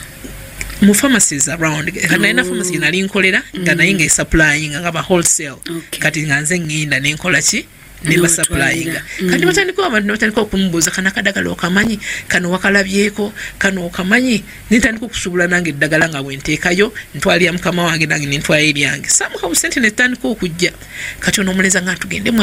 mu pharmacies around kana pharmacy nali nkolera nga naye nga supplying nga ba wholesale kati nga nze ngenda nenkola ki neba supplying kati batandika abantu batandika okumbuuza kana kadagala okamanyi kano wakalabyeko kano okamanyi nitandika okusubula nange eddagala nga bwenteekayo ntwalira mukama wange nange nintwala eryange somehow sente netandika okujja kati onomuleza nga tugende mu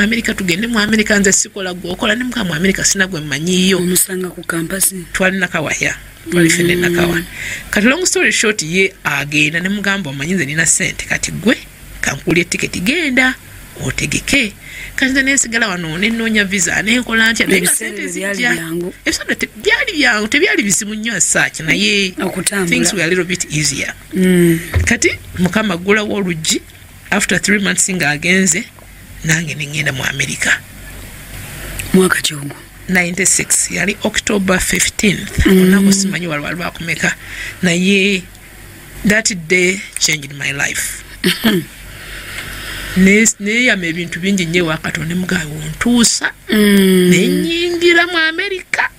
America nze sikola gwokola ne mukama mu America sinagwe mmanyiyo omusanga ku campus twalina kawaya twalifende nakawa kati long story short ye agenda ne mugamba omanyi nze nina sente kati gwe kankuulya tiketi genda otegeke kati nesigala wano nenoonya visa nenkola ntya byali byangu tebyali bisimu nnyo asaki naye things were a little bit easier kati mukama aggulawo oluggi after 3 months nga agenze nange nengenda mu America mwaka kyogo 96 yali October 15th olunaku simanyi walwali lwakumeka naye that day changed my life neyama ebintu bingi nnyo ewa Katonda ne mugamba ontuusa nenyingira mu America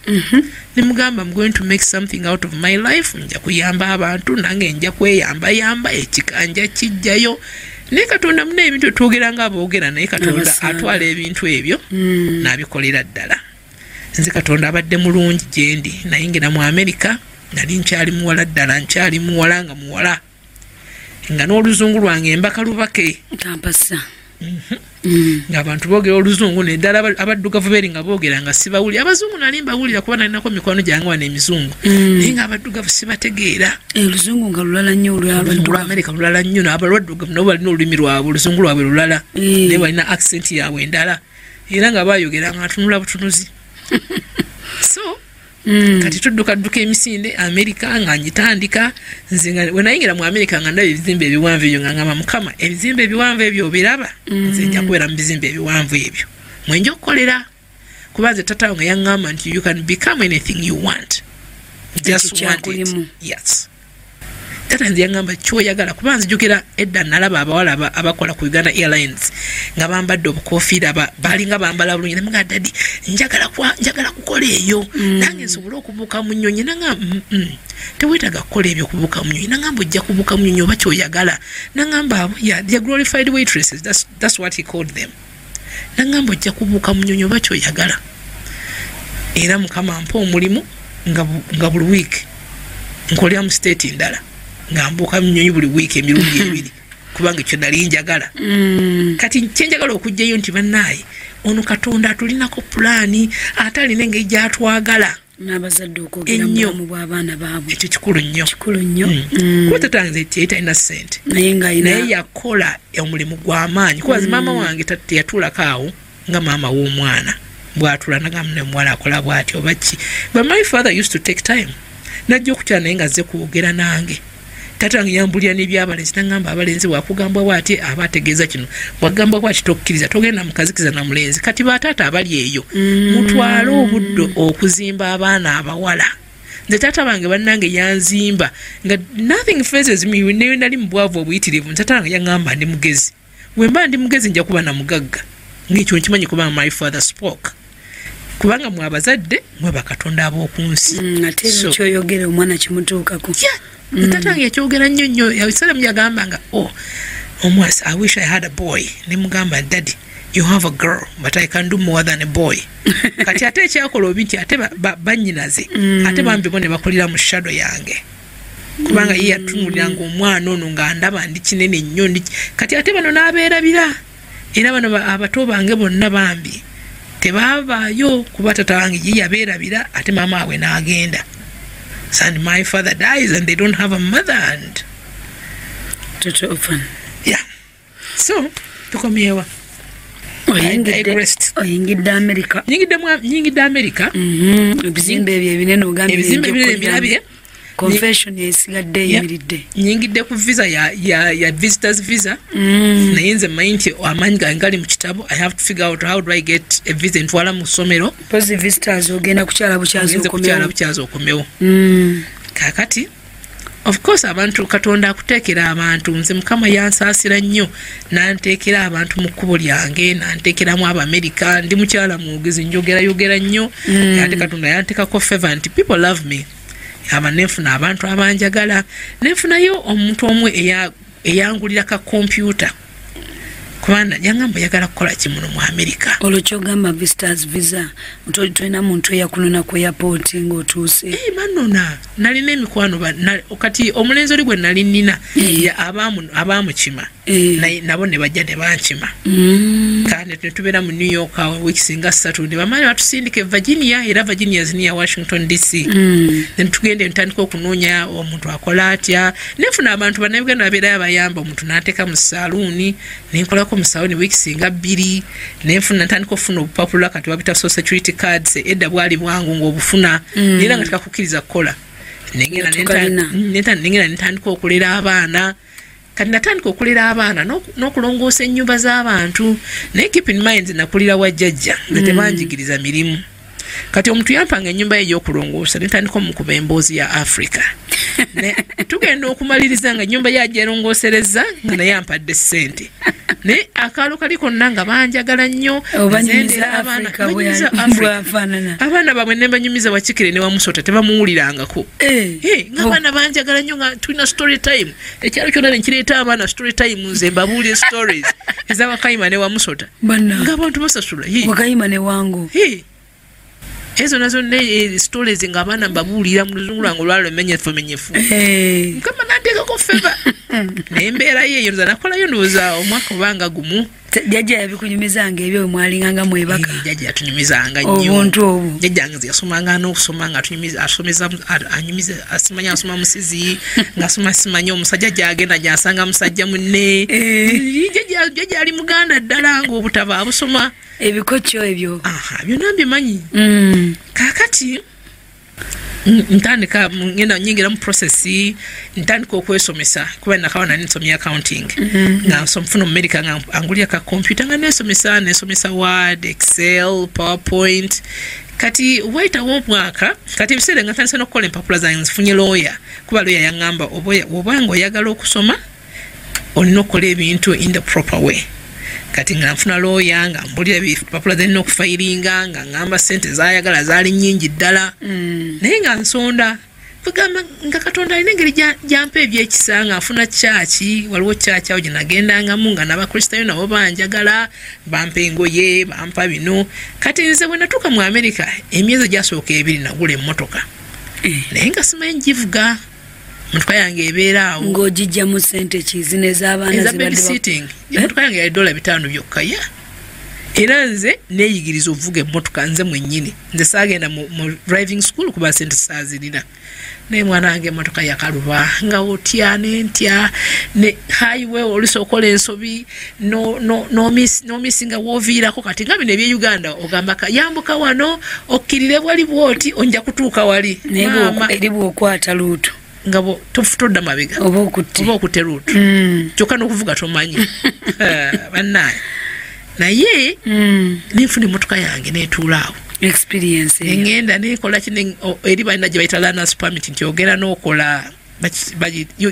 ne mugamba I'm going to make something out of my life nja kuyamba abantu nange nja kweyamba ekikanja kijjayo ne Katonda mune ebintu twogera nga aboogera naye Katonda atwala ebintu ebyo n'abikolera ddala nze Katonda abadde mulungi gyendi nayingira mu America nali nkyali muwala ddala nkyali muwala nga muwala nga n'oluzungu lwange mbaka lubake kampasa ng'abantu boogera oluzungu neddala abaddugavu beeri nga boogera nga sibawuli abazungu nali mbawulira kuba nalinako mikwano gyange wano emizungu naye nga abaddugavu sibategeera oluzungu nga lulala nnyo olw'Amerika lulala nnyo n'abalwaddugavu nabo balina olulimi lwabwe oluzungu lwabwe lulala naye balina accent yaabwe endala era nga baayogera nga atunula butunuzi so kati tudduka emisinde America nga njitandika nze nga wenayingira mu America nga ndaba ebizimbe ebiwanvu ebyo nga ngamba mukama ebizimbe ebiwanvu ebyo obiraba nze nja kubeera mu bizimbe ebiwanvu ebyo mwenja okukolera kuba nze tata nga yaŋŋamba nti you can become anything you want just want it yes tata nze yaŋŋamba kyoyagala kuba nzijukira edda nalaba abawala abakola ku Uganda Airlines nga bambadde obukofiira balinga bambala bulungi nemuga dadi njagala kukola eyo nange nsobola okubuuka mu nnyonyi nanga teweetaga kukola ebyo kubuuka mu nnyonyi nangamba ojja kubuuka mu nnyonyi oba kyoyagala nangamba they are glorified waitresses that's what he called them nangamba ojja kubuuka mu nnyonyi oba kyoyagala era mukama mpa omulimu nga buli wiiki nkolera mu state ndala nga mbuuka mu nnyonyi buli wiiki emirundi ebiri kubanga ekyo nali njagala kati kyenjagala okujjayo nti bannaaye ono Katonda atulinako pulaani ate alina engeri gy'atwagala n'abazadde okwogera mu bulamu bw'abaana baabwe ekyo kikulu nnyo kuba tatanze talina ssente naye yakola omulimu gw'amaanyi kuba maama wange teyatuulako awo nga maama w'omwana bwatula nagamba ne mwana akola bwati obaki. But my father used to take time. Najja okukyala naye nga azze kuwogera nange. Taata wange yambulira n'ebyabalenzi nagamba abalenzi wakugamba bwati abategeeza kino. Wagamba bwati tokkiriza togenda mukazikiza na mulenzi. Kati bataata abali eyo mutwale obuddo okuzimba abaana abawala. Nze taata bange bannange yanzimba nga nothing faces me ne nali mubwavu obuyitirivu. Taata wange yangamba ndi mugezi. Wemba ndi mugezi nja kuba na mugagga. Ng'ekyo nkimanyi kuba my father spoke. Kubanga mwe abazadde mwe bakatonda ab'okunsi. Ate kyoyogera omwana kimutuukako. Taata wange yakyogera nnyo yabisala muyagamba nga omwasi I wish I had a boy. Ne mugamba daddy you have a girl but I can do more than a boy. Kati ate ekyakola obinti ate bannyinaze ate bambi bo ne bakolera mu shadow yange. Kubanga ye yatunuliranga omwana ono nga ndaba ndi kinene nnyo kati ate bano n'abeerabira era bano abato bange bonna bambi tebavaayo kuba taata wange ye yabeerabira ate maama waabwe n'agenda. And my father dies and they don't have a mother and Toto often. Yeah. So tukomyewa. Oyingidde America. Nyingidde America. Ebizimbe ebyo ebinene ogambye ebizimbe confession yesigadde yimiridde. Nyingidde ku visa ya visitors visa. Naye nze mmanyi nti amaanyi gange gali mu kitabo. I have to figure out how do I get a visa ntwala mu ssomero. Pozi visitors ogenda kukyala bukyazo okomewo. Kakati of course abantu Katonda akuteekera abantu nze Mukama yansaasira nnyo nanteekera abantu mu kkubo lyange nanteekeramu Abamerika ndi mukyala mwogezi njogera nnyo ate Katonda yanteekako favor nti people love me. Aba nefuna abantu abanjagala nefunayo omuntu omwe eyangulira ka computer kubanga yangamba yagala kukola kimuno mu America. Olokyogamba visitors visa tulina muntu eyakunona ku airport ng'otuuse. Manona nalina emikwano kati omulenzi oli gwe nali nnina abaamukima nabo ne bajja ne bankima. Kandi netubeera mu New York weeks nga 3 ne bamaali batusindika Virginia era Virginia zinia Washington DC. Ne tugende ntandika okunoonya omuntu akola atya nefuna abantu bannayuganda babeerayo abayamba omuntu n'ateeka mu salooni nenkolako mu salooni weeks nga 2 nefuna ntandika okufuna obupapula kati babita social security cards edda bwali bwangu ng'obufuna era nga tekakukiriza kukola. Nengera ntandika okulera abaana kati natandika okulera abaana n'okulongoosa ennyumba z'abantu naye keep in mind nakulira wa jjajja nga tebanjigiriza mirimu. Kati omuntu yampanga ennyumba ye y'okulongoosa netandika omukuba emboozi ya Africa. Tugenda okumaliriza nga ennyumba ye agyerongoosereza nga naye ampadde ssente. Ne akaalo kali konna nga banjagala nnyo abaana baabwe ne banyumiza Wakikere ne Wamusota tebamuwulirangako. Ng'abaana banjagala nnyo nga tulina story time. Ekyalo kyonna ne kireeta abaana story time nze mbabuulire stories eza Wakayima ne Wamusota. Ng'abantu basasula. Wakayima ne Wango. Ezo nazo ne stories nga abaana mbabuulira mu luzungu lwange olwalo menyefu. Kama nanteekako favor. Nembeera yeeyo nza nakolayo ndowooza omwaka obanga gumu. Jjajja yabikunyumizanga ebyo mwalinganga mwebaka. Jjajja yatunyumizanga nnyo. Obuntu obwo. Jjajja nze yasomanga n'okusoma nga asomeza anyumiza asimanya asoma musizi ng'asoma simanya omusajja gy'agenda gy'asanga musajja munne. Jjajja ali Muganda ddala ng'obutaba abusoma. Ebikokyo ebyo. Byonna mbimanyi. Kaakati ntandika nyingira mu process ntandika okwesomesa kuba nakabona nsomya accounting nga nsomfuna mu America nga angulya ka computer nga nesomesa Word, Excel, PowerPoint. Kati waita w'omwaka kati ebiseera nga ntandisa n'okukola empapula zange nzifunye lawyer kuba lawyer yangamba obanga oyagala okusoma olina okukola ebintu in the proper way. Kati nga nfuna lawyer nga mbulira ebipapula zalina okufairinga nga ngamba ssente zaayagala zaali nnyingi ddala naye nga nsonda kugamba nga Katonda alina engeri gyampa ebyekisa nga nfuna kyaki waliwo kyaki awo gye nagendangamu nga n'Abakristaayo nabo banjagala bampa engoye bampa bino. Kati nze bwe natuuka mu America emyezi gyasooka 2 nagula emmotoka naye nga simanyi givuga. Motoka yange ebeera awo ng'ogijja mu ssente kizine z'abaana zibadde sitting. Motoka yange ya $5 byokka era nze neeyigiriza ovuga emmotoka nze mwennyini nze saagenda mu driving school kuba sente saazirina naye mwana wange emmotoka yakaluba nga otya nentya ne highway oluusi okola ensobi nomisi nga wooviirako kati nga bino eby'Uganda ogamba yambuka wano okkirire wali bwoti onja kutuuka wali eri bw'okwata luutu nga todda mabega oba okutte luutu kyokka n'okuvuga tomanyi bannaye naye nenfuna emmotoka yange netuulaawo experience ngenda nekola kino eri balina gye bayita learners permit nti ogenda n'okola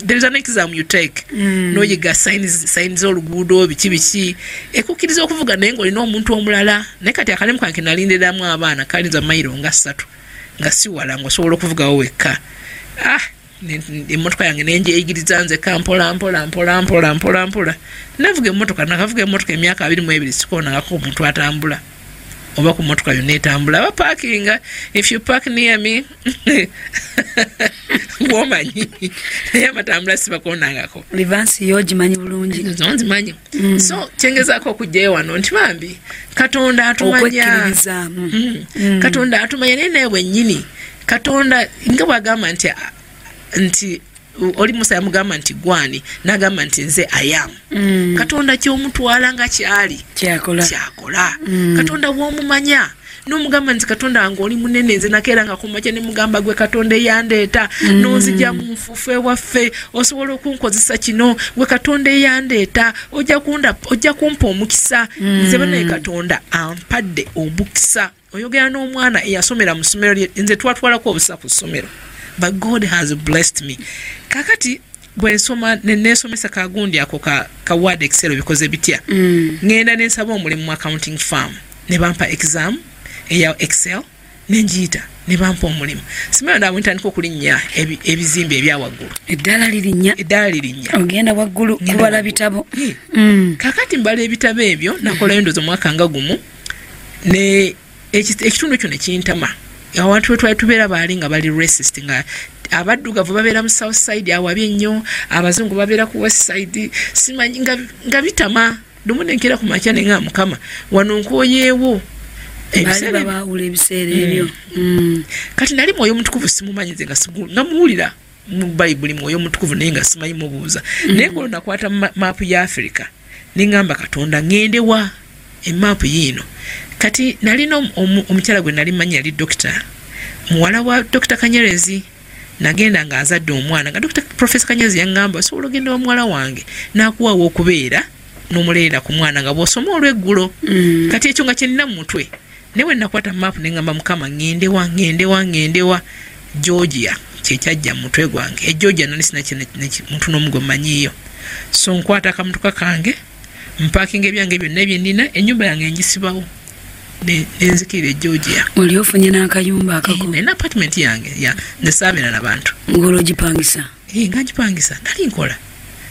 there is an exam you take noyiga signs oluguudo biki ekukkiriza okuvuga naye ng'olina omuntu omulala naye kati akalimu kange nalindiramu abaana kalinza mayiro nga 3 nga siwala ng'osobola okuvugawo wekka emmotoka yange nenjeyigiriza nze kampola navuga emmotoka emyaka 22 sikoonangako omuntu atambula oba ku mmotoka yonna etambula aba parkinga if you park near me gwomanyi naye amatambula sibakoonangako livansi yo gimanyi bulungi nzimanyi so kyengezaako okujjayo wano nti bambi katonda atumanya katonda atumanya naye naye bwennyini katonda nga bwagamba nti oli Musa yamugamba nti gwani nagamba nti nze ayamu katonda kyomutwala nga kyali kyakola katonda bwomumanya n'omugamba nti katonda wange oli munene nze nakeera nga kumakya ne mugamba gwe katonda eyandeeta n'onzija mu nfuufu ewaffe osobola okunkozesa kino gwe katonda eyandeeta ojja kumpa omukisa nze banaye katonda ampadde omukisa oyogera n'omwana eyasomera mu ssomero nze twatwalako obusa ku ssomero but God has blessed me kakati bwensoma nesomesa kagundi ako ka word excel bikoze bitya ngenda nensaba omulimu mu accounting firm ne bampa exam eya excel nenjita ne bampa omulimu simanyi ndabwe ntandika okulinnya ebizimbe ebyawaggulu eddala lirinnya ogenda waggulu kubala bitabo kakati mbala ebitabo ebyo nakolayo ndozo mwaka nga gumu ne ekitundu ekyo nekintama abantu twali tubeera baali nga bali racist nga abaddugavu babeera mu south side awabi ennyo abazungu babeera ku west side simanyi nga bitama lumu nenkera ku makya ne nga mukama wano nkoyeewo ebiseera ebyo kati nali mwoyo mutukuvu simumanyi nze nga muwulira mu bayibuli mwoyo mutukuvu naye nga simanyi mubuuza naye kulo nakwata maapu ya Africa nengamba katonda ngendewa emaapu yiino kati nalina omukyala gwe nali manyi yali dokita muwala wa Dr. Kanyerezi nagenda nga azadde omwana nga Professor Kanyerezi yangamba osobola ogenda omuwala wange nakuwawo okubeera n'omuleera ku mwana nga bw'osoma olw'eggulo kati ekyo nga kyenina mu mutwe newe nakwata maapu nengamba mukama ngendewa Georgia kyekyajja mu mutwe gwange Georgia nali sina muntu n'omugwe manyiyo so nkwata akamutuka kange mpakinga ebyange byonna byendina ennyumba yange engisibawo nenzikira Georgia oli ofunye n'akayumba akako nina apartment yange nesaabira n'abantu ng'ologipangisa nga gipangisa nali nkola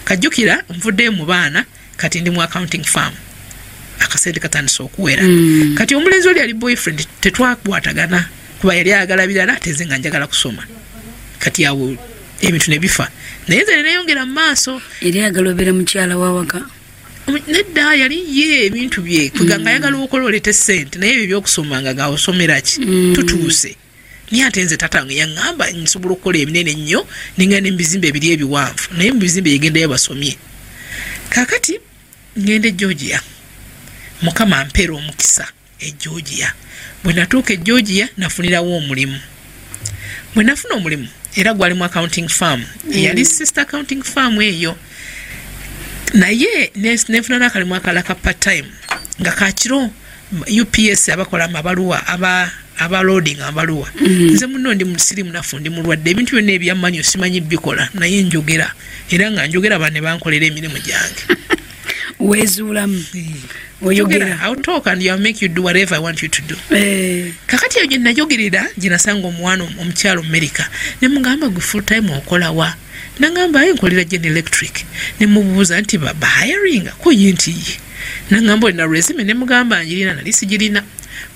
kajjukira nvuddeyo mu baana kati ndi mu accounting firm akasente katandisa okuwera kati omulenzi oli ali boyfriend tetwakwatagana kuba yali ayagala birala ate nze nga njagala kusoma kati awo ebintu ne bifa naye nze neyongera mu maaso yali ayagala obeera mukyala wawaka nedda yali ye ebintu bye kuganga ayagala okola olete ssente naye ebyo byokusomanga nga osomera ki tutuuse naye ate nze tatange yaŋŋamba nsobola okukola ebinene ennyo nengenda mubizimbe ebiri ebiwanvu naye mubizimbe yegendayo basomye kakati ngende Georgia mukama ampeera omukisa Georgia bwe natuuka Georgia nafunirawo omulimu bwe nafuna omulimu era gwali mu accounting firm yali sister accounting firm eyo naye nefuna n'akalimu akala ka part time nga kakiro UPS abakola amabaluwa aba loading amabaluwa nze muno ndi musiri munafu ndi mulwadde ebintu byonna ebyammanyi osimanyi bikola naye njogera era nga njogera bane bankolera emirimu gyange wezuulamu oyogera I'll talk and I'll make you do whatever I want you to do kakati eyo gye najogerera gye nasanga omwana omukyalo America ne mugamba gwe full time okola wa nangamba nkolera General Electric ne mubuuza nti baba hiring ko yinti nangamba olina resume ne mugamba njirina nali sigirina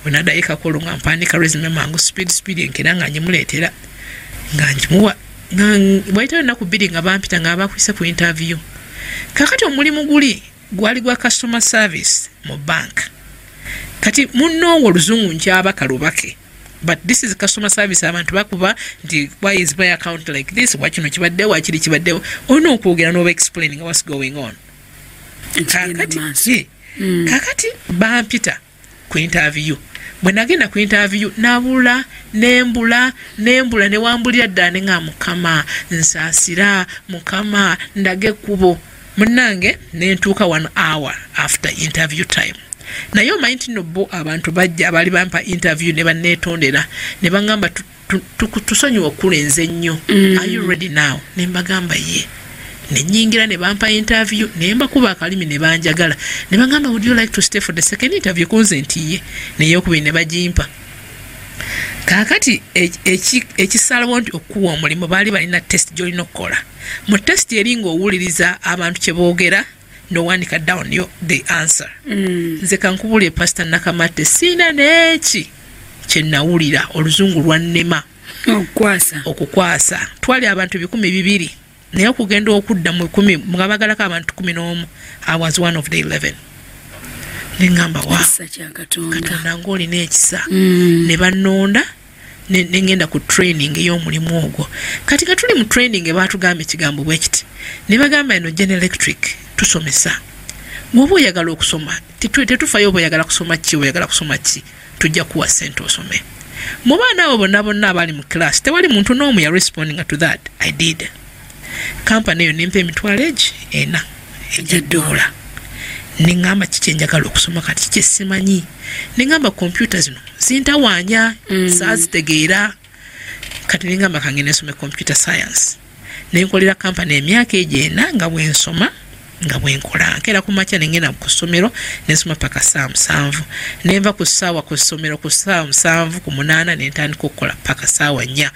bwe nadayika kolunga mpandika resume mangu speed enkera nga nyimuleetera nga njimuwa bwaitayo naku bbiri nga bampita nga abakwise ku interview kakati omulimu gwali gwa customer service mu bank kati munno oluzungu nkyaba kalubake. But this is customer service abantu bakuba nti why is my account like this, wakino kibadde wakiri kibadde ono okwogera no explaining what's going on. Kakati bampita ku interview. Bwe nagenda ku interview nabula nembula ne wambulira ddane nga mukama nsaasira mukama ndage kubo munnange nentuuka 1 hour after interview time. Nayo mind no bo abantu bajja abali bampa interview ne banetondera ne bangamba tusonyiwa okulenze nnyo. Are you ready now? Ne mbagamba ye. Ne nyingira ne bampa interview ne mbakuba akalimi ne banjagala. Ne bangamba would you like to stay for the second interview konzenti ye ne yokubi ne bajimpa. Kakati ekisalawo nti okuwa omulimu baali balina test gyolina okukola. Mu test eringa owuliriza abantu kye boogera n'owandika down the answer. Nze kankubulye Pastor Nakamate sina neeki kye nawulira oluzungu lwannema okukwasa. Twali abantu 200 naye okugenda okudda mu 10 nga bagalako abantu 11. I was one of the 11. Nengamba Katonda ng'olina ekisa. Ne bannonda ne ngenda ku training ey'omulimu ogwo. Kati katuli mu training baatugamba ekigambo bwe kiti. Ne bagamba eno General Electric tusomesa. Mwoba oyagala okusoma tetufayo oba oyagala kusoma ki oyagala kusoma ki tujja kuwa sente osome. Mu baana abo bonna abali mu class tewali muntu n'omu ya responding to that. I did. Company eyo nempa emitwalo ena $1. Ningamba kiki njagala okusoma kati kiki simanyi. Ningamba computer zino zintawaanya saazitegeera. Kati ningamba kange nesome computer science. Nenkolera company emyaka ena nga bwensoma nga bwenkola. Nkera ku makya nengenda ku ssomero nensoma paka saa 7. Nenva ku ssaawa ku ssomero ku saa 7 ku 8 nentandika okukola paka saawa 4.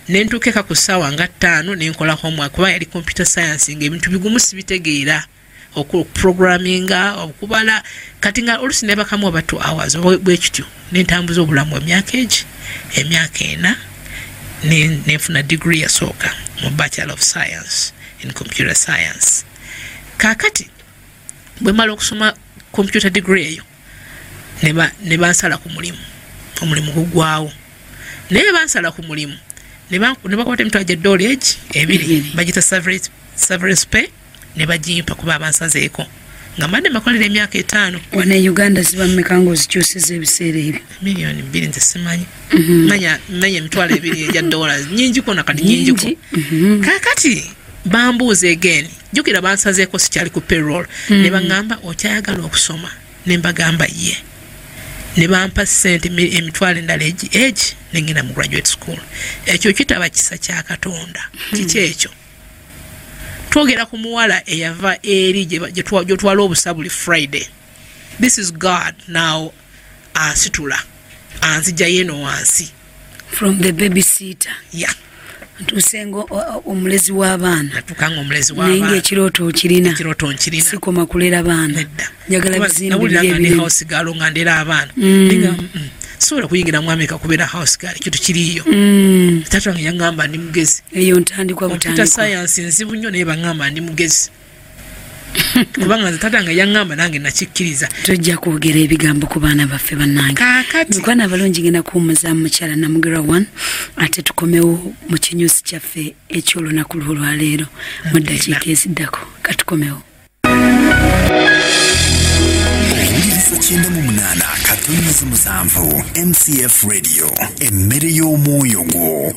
Nentuukeka ku ssaawa nga 5 nenkola homework kuba yali computer science ng'ebintu bigumu sibitegeera. Okupogramminga okubala kati nga olusi nebakamu oba 2 hours bwekityo nentambuza obulamu emyaka 4 nenfuna degree yasooka mu Bachelor of Science in Computer Science. Kakati bwe mala okusoma computer degree eyo ne bansala ku mulimu omulimu gugwawo naye bansala ku mulimu ne bakwata emitwalo $2 bagita severance pay ne bajimpa kuba abansazeeko nga mbadde makolera emyaka 5. Wana Uganda ziba mmeka ng'ozikyusiza ebiseera ebyo? $2 million nze simanyi. Manya emitwalo $2 nyingi kona kati nyingi ko. Kakati bambuuza again jukira bansazeeko sikyali ku payroll ne bangamba okyayagala okusoma ne mbagamba ye. Ne bampa sente emitwalo endala nengenda mu graduate school. Ekyo kitaba kisa kya Katonda. Kiki ekyo? Twogera ku muwala eyava eri gye twala obusa buli Friday. This is God now asitula anzija yeno wansi from the babysitter. Yeah. Ntusengo omulezi w'abaana. Natukanga omulezi w'abaana. Naye ekirooto nkirina. Sikoma kulera baana. Njagala bizimbire ebiri. House girl nga ndera abaana. Ninga sobola kuyingira mu America kubeera house girl kitu kiriyo. Tata wange yangamba ndi mugezi. Eyo ntandikwa butandikwa. Computer science nzibu nnyo naye bangamba ndi mugezi. Kubanga tata wange yangamba nange nakikkiriza. Tujja kwogera ebigambo ku baana baffe bannange. Kakati mukwana abalungi ngenda kuwumuza mukyala Namugerwa 1 ate tukomewo mu kinyusi kyaffe eky'olunaku lwaleero mu ddakiika eziddako. Katukomewo. Cyenda mu 8 katonyeza musanvu MCF Radio emmere y'omwoyo gwo.